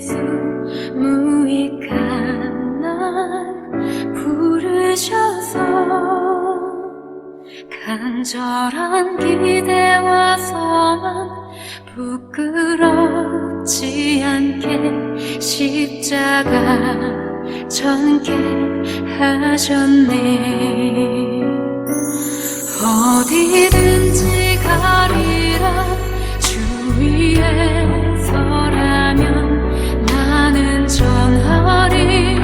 예수 무익한 날 부르셔서 간절한 기대와 소망 부끄럽지 않게 십자가 전개하셨네. 어디든지 가리라 주 위에 서라면 나는 전하리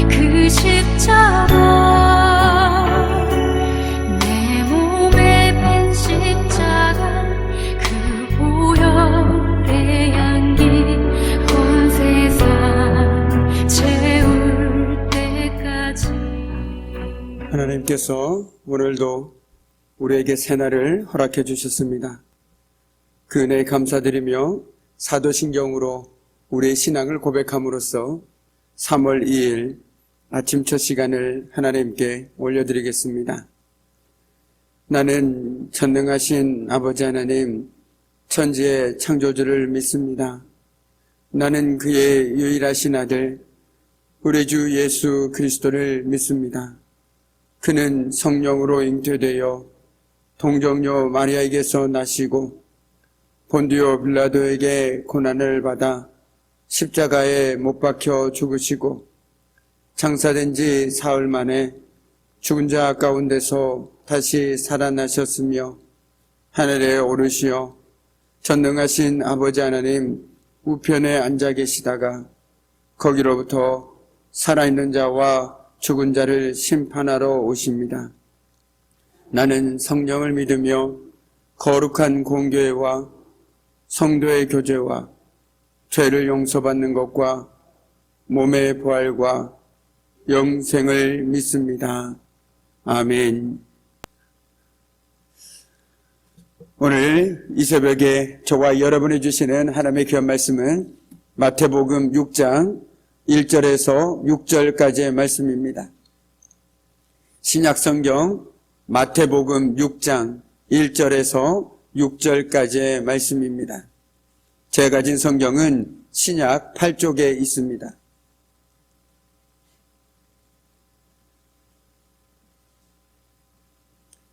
그 십자가. 내 몸에 밴 십자가 그 보혈의 향기 온 세상 채울 때까지. 하나님께서 오늘도 우리에게 새날을 허락해 주셨습니다. 그 은혜에 감사드리며 사도신경으로 우리의 신앙을 고백함으로써 3월 2일 아침 첫 시간을 하나님께 올려드리겠습니다. 나는 전능하신 아버지 하나님, 천지의 창조주를 믿습니다. 나는 그의 유일하신 아들 우리 주 예수 그리스도를 믿습니다. 그는 성령으로 잉태되어 동정녀 마리아에게서 나시고 본디오 빌라도에게 고난을 받아 십자가에 못 박혀 죽으시고 장사된 지 사흘 만에 죽은 자 가운데서 다시 살아나셨으며 하늘에 오르시어 전능하신 아버지 하나님 우편에 앉아 계시다가 거기로부터 살아있는 자와 죽은 자를 심판하러 오십니다. 나는 성령을 믿으며 거룩한 공교회와 성도의 교제와 죄를 용서받는 것과 몸의 부활과 영생을 믿습니다. 아멘. 오늘 이 새벽에 저와 여러분이 주시는 하나님의 귀한 말씀은 마태복음 6장 1절에서 6절까지의 말씀입니다. 신약성경 마태복음 6장 1절에서 6절까지의 말씀입니다. 제가 가진 성경은 신약 8쪽에 있습니다.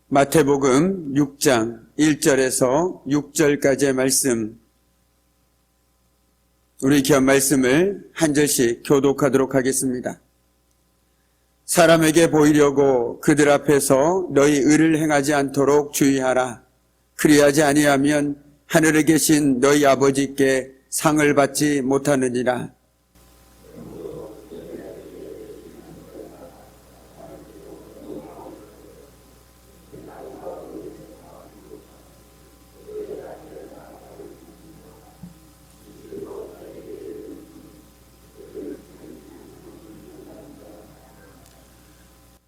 마태복음 6장 1절에서 6절까지의 말씀, 우리 귀한 말씀을 한 절씩 교독하도록 하겠습니다. 사람에게 보이려고 그들 앞에서 너희 의를 행하지 않도록 주의하라. 그리하지 아니하면 하늘에 계신 너희 아버지께 상을 받지 못하느니라.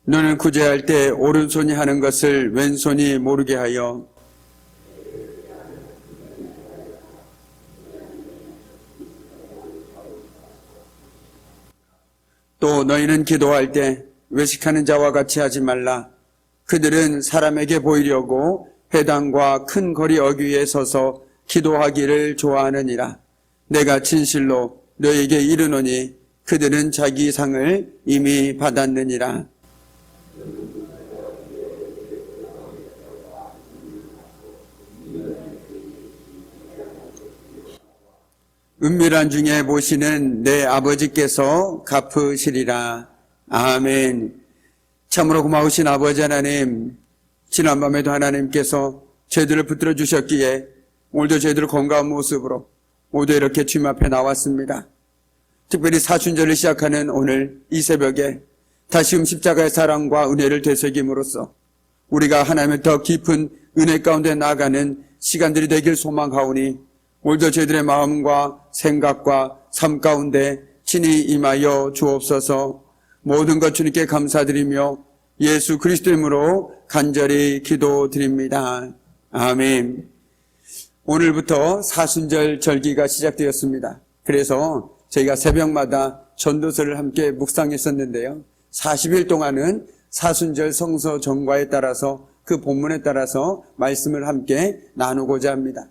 너는 구제할 때 오른손이 하는 것을 왼손이 모르게 하여 또 너희는 기도할 때 외식하는 자와 같이 하지 말라. 그들은 사람에게 보이려고 회당과 큰 거리 어귀에 서서 기도하기를 좋아하느니라. 내가 진실로 너희에게 이르노니 그들은 자기 상을 이미 받았느니라. 은밀한 중에 보시는 내 아버지께서 갚으시리라. 아멘. 참으로 고마우신 아버지 하나님, 지난밤에도 하나님께서 저희들을 붙들어 주셨기에 오늘도 저희들 건강한 모습으로 모두 이렇게 주님 앞에 나왔습니다. 특별히 사순절을 시작하는 오늘 이 새벽에 다시금 십자가의 사랑과 은혜를 되새김으로써 우리가 하나님의 더 깊은 은혜 가운데 나아가는 시간들이 되길 소망하오니 오늘도 저희들의 마음과 생각과 삶 가운데 친히 임하여 주옵소서. 모든 것 주님께 감사드리며 예수 그리스도 이름으로 간절히 기도드립니다. 아멘. 오늘부터 사순절 절기가 시작되었습니다. 그래서 저희가 새벽마다 전도서를 함께 묵상했었는데요. 40일 동안은 사순절 성서 정과에 따라서 그 본문에 따라서 말씀을 함께 나누고자 합니다.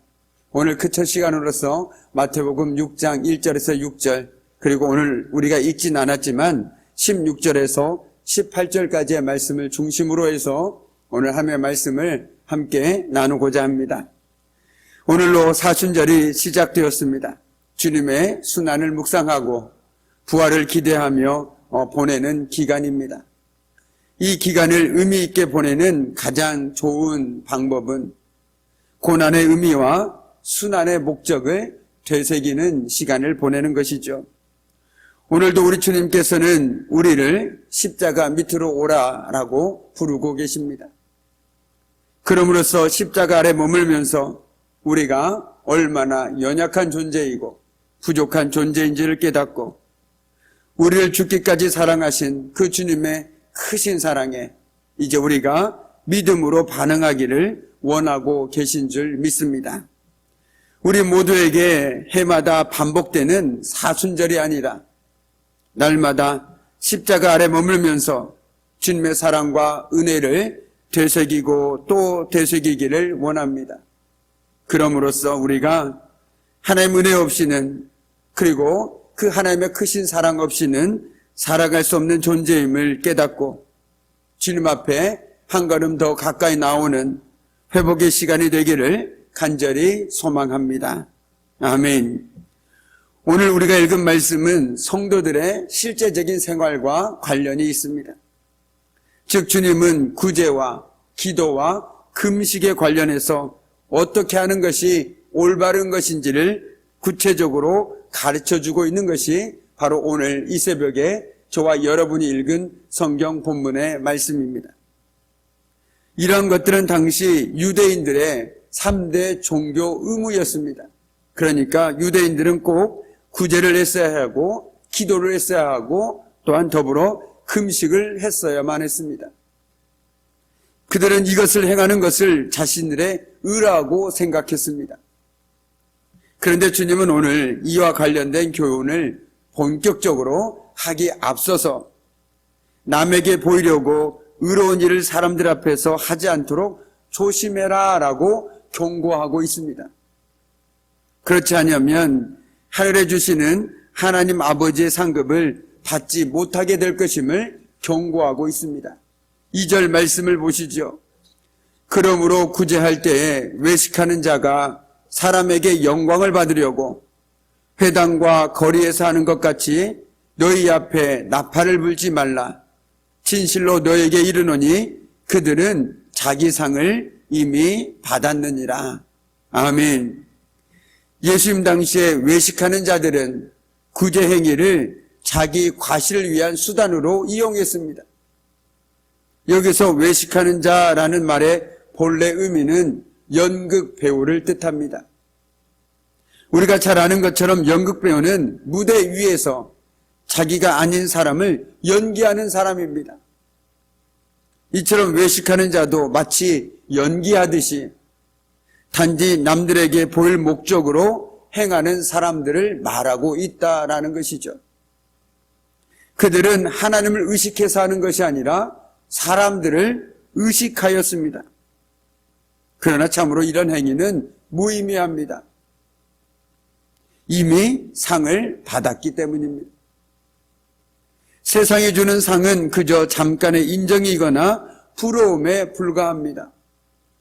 오늘 그 첫 시간으로서 마태복음 6장 1절에서 6절, 그리고 오늘 우리가 읽진 않았지만 16절에서 18절까지의 말씀을 중심으로 해서 오늘 함의 말씀을 함께 나누고자 합니다. 오늘로 사순절이 시작되었습니다. 주님의 순환을 묵상하고 부활을 기대하며 보내는 기간입니다. 이 기간을 의미 있게 보내는 가장 좋은 방법은 고난의 의미와 순환의 목적을 되새기는 시간을 보내는 것이죠. 오늘도 우리 주님께서는 우리를 십자가 밑으로 오라라고 부르고 계십니다. 그럼으로써 십자가 아래 머물면서 우리가 얼마나 연약한 존재이고 부족한 존재인지를 깨닫고 우리를 죽기까지 사랑하신 그 주님의 크신 사랑에 이제 우리가 믿음으로 반응하기를 원하고 계신 줄 믿습니다. 우리 모두에게 해마다 반복되는 사순절이 아니라 날마다 십자가 아래 머물면서 주님의 사랑과 은혜를 되새기고 또 되새기기를 원합니다. 그럼으로써 우리가 하나님 은혜 없이는, 그리고 그 하나님의 크신 사랑 없이는 살아갈 수 없는 존재임을 깨닫고 주님 앞에 한 걸음 더 가까이 나오는 회복의 시간이 되기를 간절히 소망합니다. 아멘. 오늘 우리가 읽은 말씀은 성도들의 실제적인 생활과 관련이 있습니다. 즉 주님은 구제와 기도와 금식에 관련해서 어떻게 하는 것이 올바른 것인지를 구체적으로 가르쳐주고 있는 것이 바로 오늘 이 새벽에 저와 여러분이 읽은 성경 본문의 말씀입니다. 이러한 것들은 당시 유대인들의 3대 종교 의무였습니다. 그러니까 유대인들은 꼭 구제를 했어야 하고 기도를 했어야 하고 또한 더불어 금식을 했어야만 했습니다. 그들은 이것을 행하는 것을 자신들의 의라고 생각했습니다. 그런데 주님은 오늘 이와 관련된 교훈을 본격적으로 하기 앞서서 남에게 보이려고 의로운 일을 사람들 앞에서 하지 않도록 조심해라 라고 경고하고 있습니다. 그렇지 않으면 하늘에 주시는 하나님 아버지의 상급을 받지 못하게 될 것임을 경고하고 있습니다. 2절 말씀을 보시죠. 그러므로 구제할 때에 외식하는 자가 사람에게 영광을 받으려고 회당과 거리에서 하는 것 같이 너희 앞에 나팔을 불지 말라. 진실로 너에게 이르노니 그들은 자기 상을 이미 받았느니라. 아멘. 예수님 당시에 외식하는 자들은 구제 행위를 자기 과시를 위한 수단으로 이용했습니다. 여기서 외식하는 자라는 말의 본래 의미는 연극 배우를 뜻합니다. 우리가 잘 아는 것처럼 연극 배우는 무대 위에서 자기가 아닌 사람을 연기하는 사람입니다. 이처럼 외식하는 자도 마치 연기하듯이 단지 남들에게 보일 목적으로 행하는 사람들을 말하고 있다라는 것이죠. 그들은 하나님을 의식해서 하는 것이 아니라 사람들을 의식하였습니다. 그러나 참으로 이런 행위는 무의미합니다. 이미 상을 받았기 때문입니다. 세상이 주는 상은 그저 잠깐의 인정이거나 부러움에 불과합니다.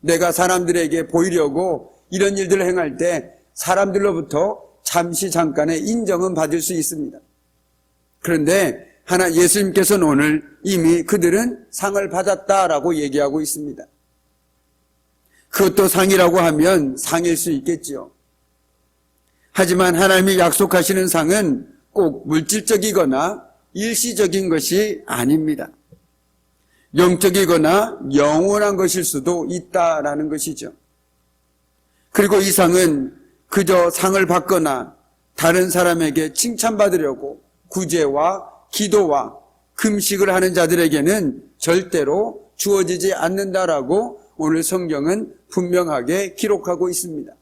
내가 사람들에게 보이려고 이런 일들을 행할 때 사람들로부터 잠시 잠깐의 인정은 받을 수 있습니다. 그런데 예수님께서는 오늘 이미 그들은 상을 받았다라고 얘기하고 있습니다. 그것도 상이라고 하면 상일 수 있겠지요. 하지만 하나님이 약속하시는 상은 꼭 물질적이거나 일시적인 것이 아닙니다. 영적이거나 영원한 것일 수도 있다라는 것이죠. 그리고 이 상은 그저 상을 받거나 다른 사람에게 칭찬받으려고 구제와 기도와 금식을 하는 자들에게는 절대로 주어지지 않는다라고 오늘 성경은 분명하게 기록하고 있습니다.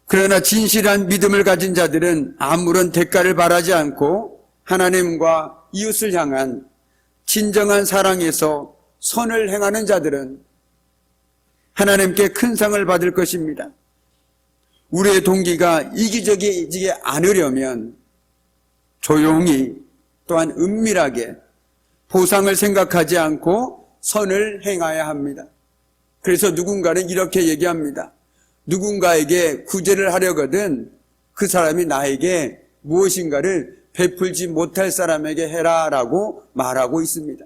그러나 진실한 믿음을 가진 자들은 아무런 대가를 바라지 않고 하나님과 이웃을 향한 진정한 사랑에서 선을 행하는 자들은 하나님께 큰 상을 받을 것입니다. 우리의 동기가 이기적이지 않으려면 조용히 또한 은밀하게 보상을 생각하지 않고 선을 행해야 합니다. 그래서 누군가는 이렇게 얘기합니다. 누군가에게 구제를 하려거든 그 사람이 나에게 무엇인가를 베풀지 못할 사람에게 해라 라고 말하고 있습니다.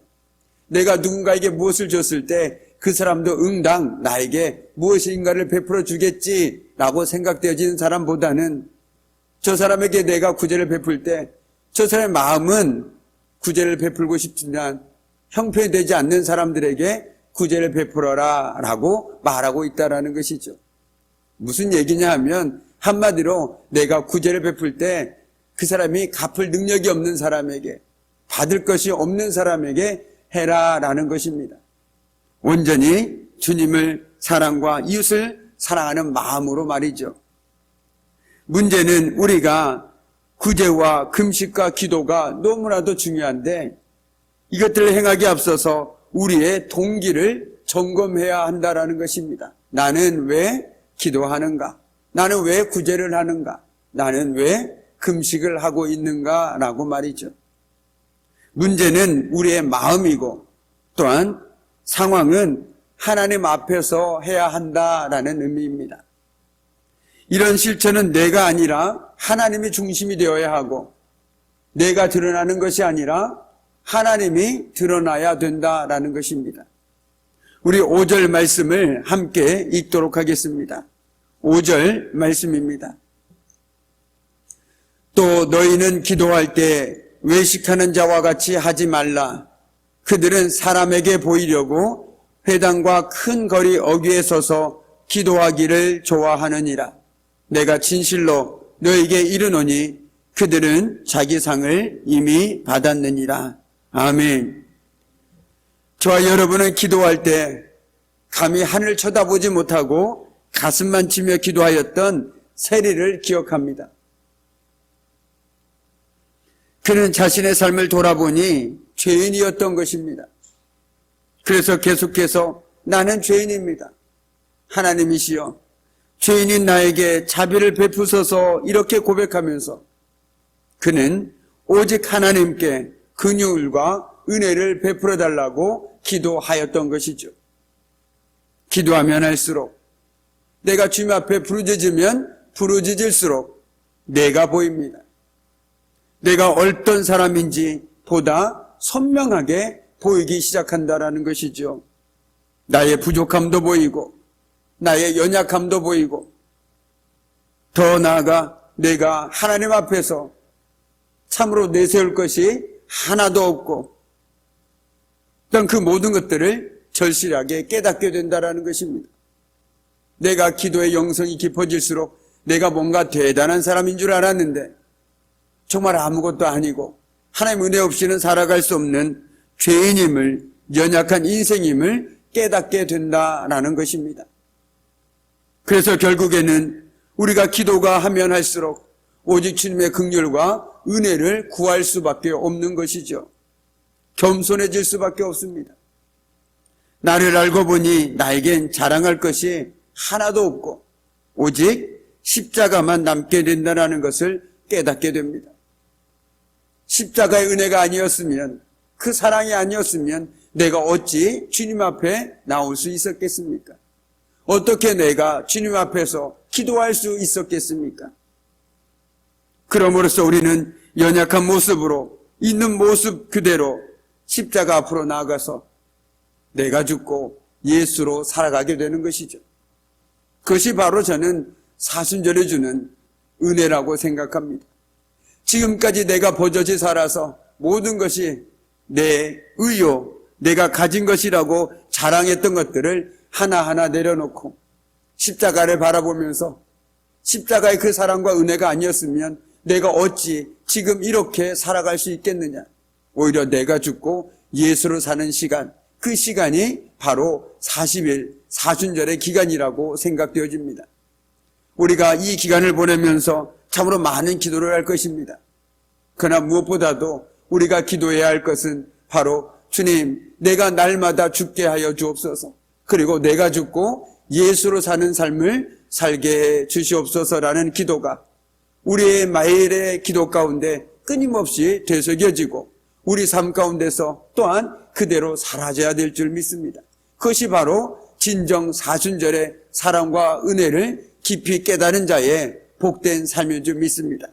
내가 누군가에게 무엇을 줬을 때 그 사람도 응당 나에게 무엇인가를 베풀어 주겠지 라고 생각되어지는 사람보다는 저 사람에게 내가 구제를 베풀 때 저 사람의 마음은 구제를 베풀고 싶지만 형편되지 않는 사람들에게 구제를 베풀어라 라고 말하고 있다는 것이죠. 무슨 얘기냐 하면 한마디로 내가 구제를 베풀 때 그 사람이 갚을 능력이 없는 사람에게, 받을 것이 없는 사람에게 해라라는 것입니다. 온전히 주님을 사랑과 이웃을 사랑하는 마음으로 말이죠. 문제는 우리가 구제와 금식과 기도가 너무나도 중요한데 이것들을 행하기 앞서서 우리의 동기를 점검해야 한다는 것입니다. 나는 왜 기도하는가? 나는 왜 구제를 하는가? 나는 왜 금식을 하고 있는가? 라고 말이죠. 문제는 우리의 마음이고 또한 상황은 하나님 앞에서 해야 한다라는 의미입니다. 이런 실천은 내가 아니라 하나님이 중심이 되어야 하고 내가 드러나는 것이 아니라 하나님이 드러나야 된다라는 것입니다. 우리 5절 말씀을 함께 읽도록 하겠습니다. 5절 말씀입니다. 또 너희는 기도할 때 외식하는 자와 같이 하지 말라. 그들은 사람에게 보이려고 회당과 큰 거리 어귀에 서서 기도하기를 좋아하느니라. 내가 진실로 너에게 이르노니 그들은 자기 상을 이미 받았느니라. 아멘. 저와 여러분은 기도할 때 감히 하늘 쳐다보지 못하고 가슴만 치며 기도하였던 세리를 기억합니다. 그는 자신의 삶을 돌아보니 죄인이었던 것입니다. 그래서 계속해서 나는 죄인입니다. 하나님이시여 죄인인 나에게 자비를 베푸소서 이렇게 고백하면서 그는 오직 하나님께 긍휼과 은혜를 베풀어 달라고 기도하였던 것이죠. 기도하면 할수록 내가 주님 앞에 부르짖으면 부르짖을수록 내가 보입니다. 내가 어떤 사람인지 보다 선명하게 보이기 시작한다라는 것이죠. 나의 부족함도 보이고 나의 연약함도 보이고 더 나아가 내가 하나님 앞에서 참으로 내세울 것이 하나도 없고 어떤 그 모든 것들을 절실하게 깨닫게 된다라는 것입니다. 내가 기도의 영성이 깊어질수록 내가 뭔가 대단한 사람인 줄 알았는데 정말 아무것도 아니고 하나님 은혜 없이는 살아갈 수 없는 죄인임을, 연약한 인생임을 깨닫게 된다라는 것입니다. 그래서 결국에는 우리가 기도가 하면 할수록 오직 주님의 긍휼과 은혜를 구할 수밖에 없는 것이죠. 겸손해질 수밖에 없습니다. 나를 알고 보니 나에겐 자랑할 것이 하나도 없고 오직 십자가만 남게 된다는 것을 깨닫게 됩니다. 십자가의 은혜가 아니었으면, 그 사랑이 아니었으면 내가 어찌 주님 앞에 나올 수 있었겠습니까? 어떻게 내가 주님 앞에서 기도할 수 있었겠습니까? 그럼으로써 우리는 연약한 모습으로 있는 모습 그대로 십자가 앞으로 나아가서 내가 죽고 예수로 살아가게 되는 것이죠. 그것이 바로 저는 사순절에 주는 은혜라고 생각합니다. 지금까지 내가 버젓이 살아서 모든 것이 내 의요, 내가 가진 것이라고 자랑했던 것들을 하나하나 내려놓고 십자가를 바라보면서 십자가의 그 사랑과 은혜가 아니었으면 내가 어찌 지금 이렇게 살아갈 수 있겠느냐. 오히려 내가 죽고 예수로 사는 시간, 그 시간이 바로 40일 사순절의 기간이라고 생각되어집니다. 우리가 이 기간을 보내면서 참으로 많은 기도를 할 것입니다. 그러나 무엇보다도 우리가 기도해야 할 것은 바로 주님, 내가 날마다 죽게 하여 주옵소서. 그리고 내가 죽고 예수로 사는 삶을 살게 해 주시옵소서라는 기도가 우리의 매일의 기도 가운데 끊임없이 되새겨지고 우리 삶 가운데서 또한 그대로 사라져야 될 줄 믿습니다. 그것이 바로 진정 사순절의 사랑과 은혜를 깊이 깨달은 자의 복된 삶인 줄 믿습니다.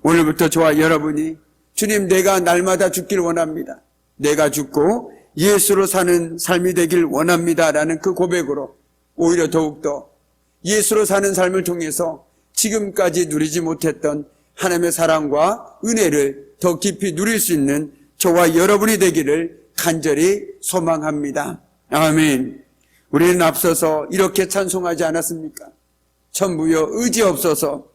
오늘부터 저와 여러분이 주님, 내가 날마다 죽길 원합니다. 내가 죽고 예수로 사는 삶이 되길 원합니다 라는 그 고백으로 오히려 더욱더 예수로 사는 삶을 통해서 지금까지 누리지 못했던 하나님의 사랑과 은혜를 더 깊이 누릴 수 있는 저와 여러분이 되기를 간절히 소망합니다. 아멘. 우리는 앞서서 이렇게 찬송하지 않았습니까? 천부여 의지 없어서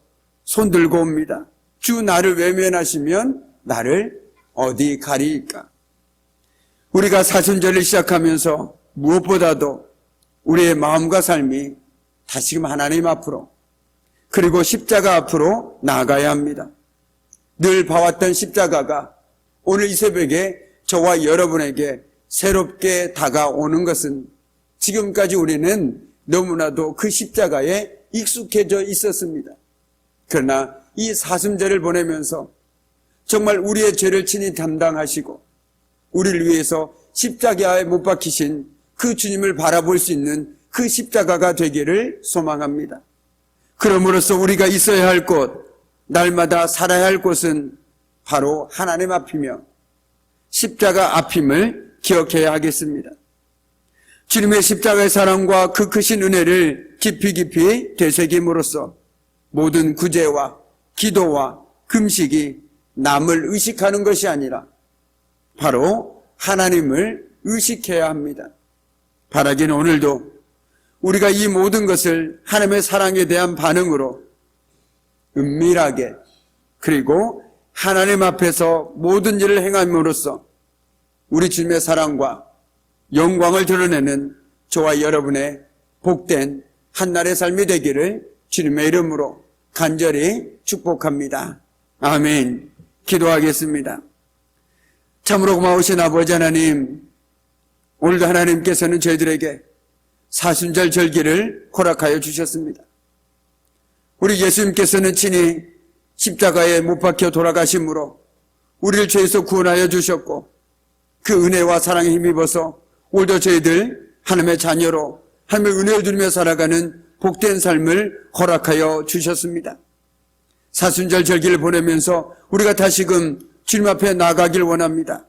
손 들고 옵니다. 주 나를 외면하시면 나를 어디 가리일까? 우리가 사순절을 시작하면서 무엇보다도 우리의 마음과 삶이 다시금 하나님 앞으로 그리고 십자가 앞으로 나아가야 합니다. 늘 봐왔던 십자가가 오늘 이 새벽에 저와 여러분에게 새롭게 다가오는 것은 지금까지 우리는 너무나도 그 십자가에 익숙해져 있었습니다. 그러나 이 사순절을 보내면서 정말 우리의 죄를 친히 담당하시고 우리를 위해서 십자가에 못 박히신 그 주님을 바라볼 수 있는 그 십자가가 되기를 소망합니다. 그럼으로써 우리가 있어야 할 곳, 날마다 살아야 할 곳은 바로 하나님 앞이며 십자가 앞임을 기억해야 하겠습니다. 주님의 십자가의 사랑과 그 크신 은혜를 깊이 되새김으로써 모든 구제와 기도와 금식이 남을 의식하는 것이 아니라 바로 하나님을 의식해야 합니다. 바라기는 오늘도 우리가 이 모든 것을 하나님의 사랑에 대한 반응으로 은밀하게 그리고 하나님 앞에서 모든 일을 행함으로써 우리 주님의 사랑과 영광을 드러내는 저와 여러분의 복된 한날의 삶이 되기를 주님의 이름으로 간절히 축복합니다. 아멘. 기도하겠습니다. 참으로 고마우신 아버지 하나님, 오늘도 하나님께서는 저희들에게 사순절 절기를 허락하여 주셨습니다. 우리 예수님께서는 친히 십자가에 못 박혀 돌아가심으로 우리를 죄에서 구원하여 주셨고 그 은혜와 사랑에 힘입어서 오늘도 저희들 하나님의 자녀로 하나님의 은혜를 누리며 살아가는 복된 삶을 허락하여 주셨습니다. 사순절 절기를 보내면서 우리가 다시금 주님 앞에 나아가길 원합니다.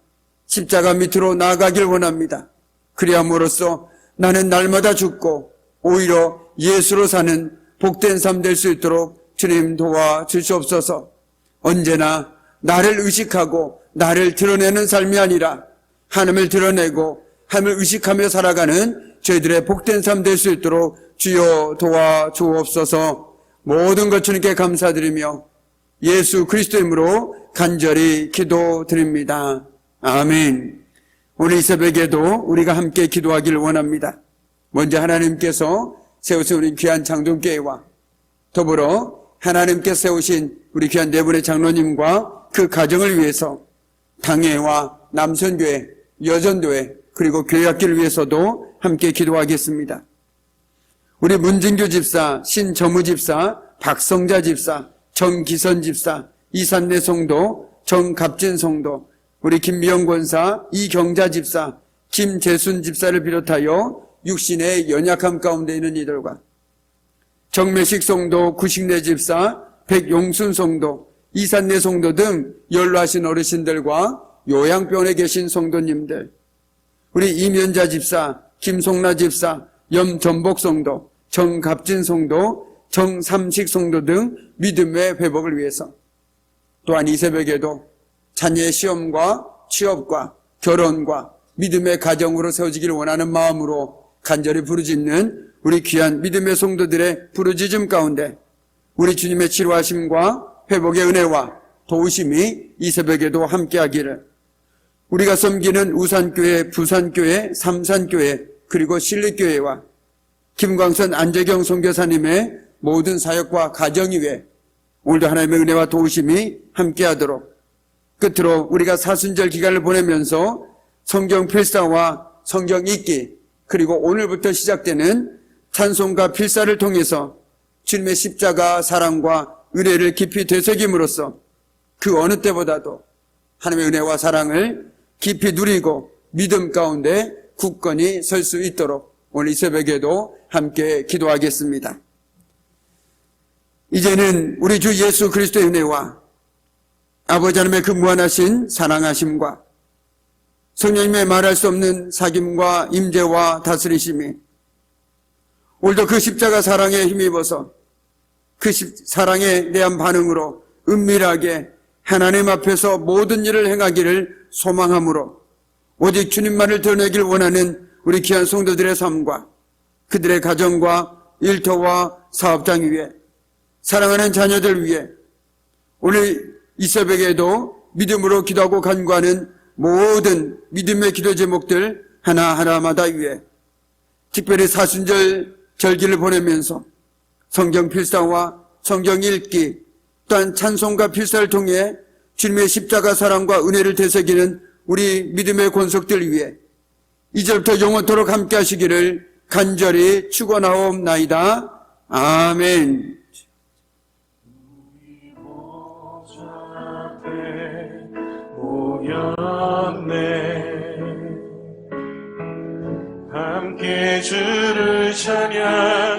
십자가 밑으로 나아가길 원합니다. 그리함으로써 나는 날마다 죽고 오히려 예수로 사는 복된 삶 될 수 있도록 주님 도와주시옵소서. 언제나 나를 의식하고 나를 드러내는 삶이 아니라 하나님을 드러내고 하나님을 의식하며 살아가는 저희들의 복된 삶 될 수 있도록 주여 도와주옵소서. 모든 것 주님께 감사드리며 예수 그리스도의 이름으로 간절히 기도드립니다. 아멘. 오늘 이 새벽에도 우리가 함께 기도하기를 원합니다. 먼저 하나님께서 세우신 우리 귀한 장동교회와 더불어 하나님께 세우신 우리 귀한 네 분의 장로님과 그 가정을 위해서 당회와 남선교회, 여전교회 그리고 교회학기를 위해서도 함께 기도하겠습니다. 우리 문진규 집사, 신정우 집사, 박성자 집사, 정기선 집사, 이산내 성도, 정갑진 성도, 우리 김미영 권사, 이경자 집사, 김재순 집사를 비롯하여 육신의 연약함 가운데 있는 이들과 정매식 성도, 구식내 집사, 백용순 성도, 이산내 성도 등 연로하신 어르신들과 요양병원에 계신 성도님들, 우리 이면자 집사, 김송나 집사, 염전복 성도, 정갑진 성도, 정삼식 성도 등 믿음의 회복을 위해서 또한 이 새벽에도 자녀의 시험과 취업과 결혼과 믿음의 가정으로 세워지기를 원하는 마음으로 간절히 부르짖는 우리 귀한 믿음의 성도들의 부르짖음 가운데 우리 주님의 치료하심과 회복의 은혜와 도우심이 이 새벽에도 함께하기를, 우리가 섬기는 우산교회, 부산교회, 삼산교회 그리고 신립교회와 김광선 안재경 선교사님의 모든 사역과 가정 위에 오늘도 하나님의 은혜와 도우심이 함께하도록, 끝으로 우리가 사순절 기간을 보내면서 성경 필사와 성경 읽기 그리고 오늘부터 시작되는 찬송과 필사를 통해서 주님의 십자가 사랑과 은혜를 깊이 되새김으로써 그 어느 때보다도 하나님의 은혜와 사랑을 깊이 누리고 믿음 가운데 굳건히 설 수 있도록 오늘 이 새벽에도 함께 기도하겠습니다. 이제는 우리 주 예수 그리스도의 은혜와 아버지 하나님의 그 무한하신 사랑하심과 성령님의 말할 수 없는 사귐과 임재와 다스리심이 오늘도 그 십자가 사랑에 힘입어서 그 사랑에 대한 반응으로 은밀하게 하나님 앞에서 모든 일을 행하기를 소망함으로 오직 주님만을 드러내길 원하는 우리 귀한 성도들의 삶과 그들의 가정과 일터와 사업장 위에 사랑하는 자녀들 위해 오늘 이 새벽에도 믿음으로 기도하고 간구하는 모든 믿음의 기도 제목들 하나하나마다 위에 특별히 사순절 절기를 보내면서 성경 필사와 성경 읽기 또한 찬송과 필사를 통해 주님의 십자가 사랑과 은혜를 되새기는 우리 믿음의 권속들 위해 이제부터 영원토록 함께 하시기를 간절히 축원하옵나이다. 아멘. 함께 주를 찬양하며